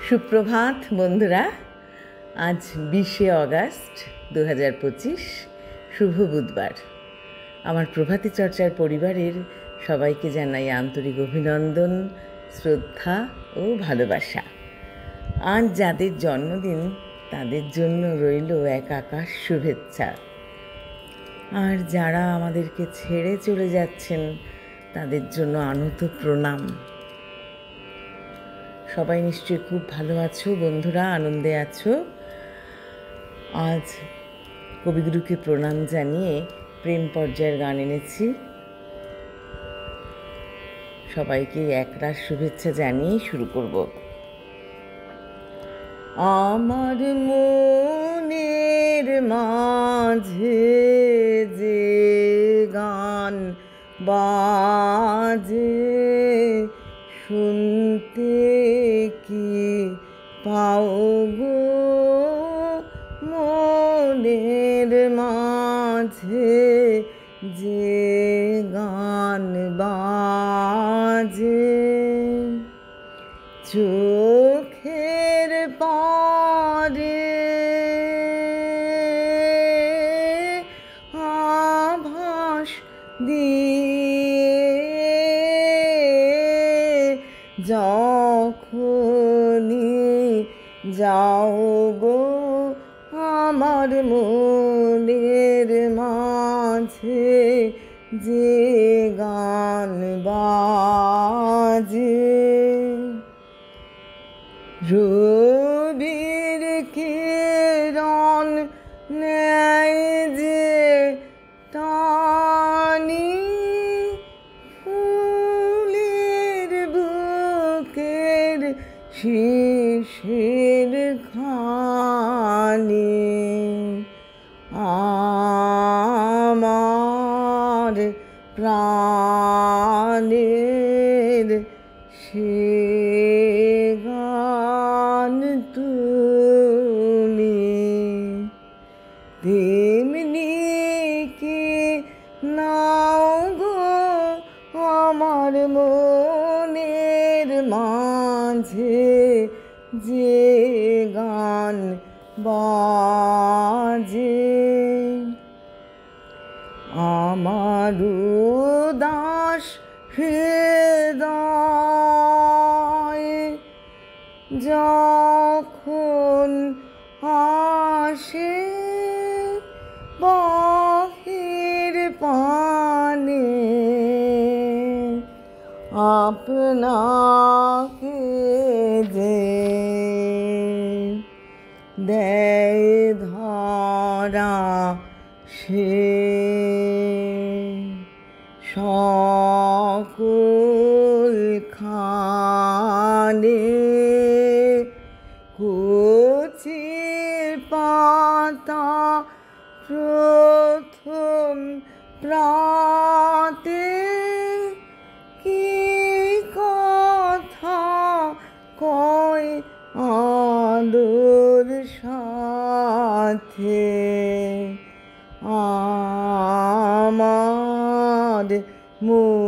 সুপ্রভাত বন্ধুরা। আজ 20শে অগাস্ট 2025, শুভ বুধবার। আমার প্রভাতী চর্চার পরিবারের সবাইকে জানাই আন্তরিক অভিনন্দন, শ্রদ্ধা ও ভালোবাসা। আজ যাদের জন্মদিন তাদের জন্য রইল এক আকাশ শুভেচ্ছা। আর যারা আমাদেরকে ছেড়ে চলে যাচ্ছেন তাদের জন্য আনত প্রণাম। সবাই নিশ্চয়ই খুব ভালো আছো বন্ধুরা, আনন্দে আছো। আজ কবিগুরুকে প্রণাম জানিয়ে প্রেম পর্যায়ের গান এনেছি। সবাইকে একরাশ শুভেচ্ছা জানিয়ে শুরু করব। আমার মনের মাঝে যে গান বাজে শুনতে কি পাও গো, মনের মাঝে যে গান বাজে চোখের পারে আভাস দিয়ে যখনই যাও গো, আমার মনের মাঝে যে গান বাজে রবির কিরণ নেয় যে টানি ফুলের বুকের শিশির খানি আমার প্রাণের সে গান তুমি তেমনি কি নাও গো, আমার মনের মাঝে যে গান বাজে আমার উদাস হৃদয় যখন আসে বাহির পানে আপনাকে যে দেয় ধরা সে সকল খানে কচি পাতা প্রথম প্রাতে কি কথা কয় আলোর সাথে আমার মনের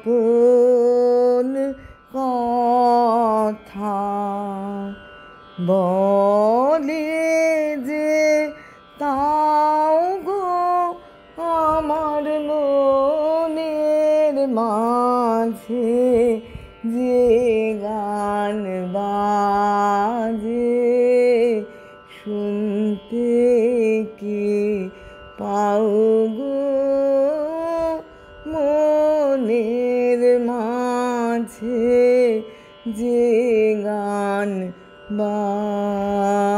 আপন কথা বলে যে তাও গো, আমার মনের মাঝে যে গান বাজে শুনতে কি পাও গো, মনের মাঝে যে গান বাজে।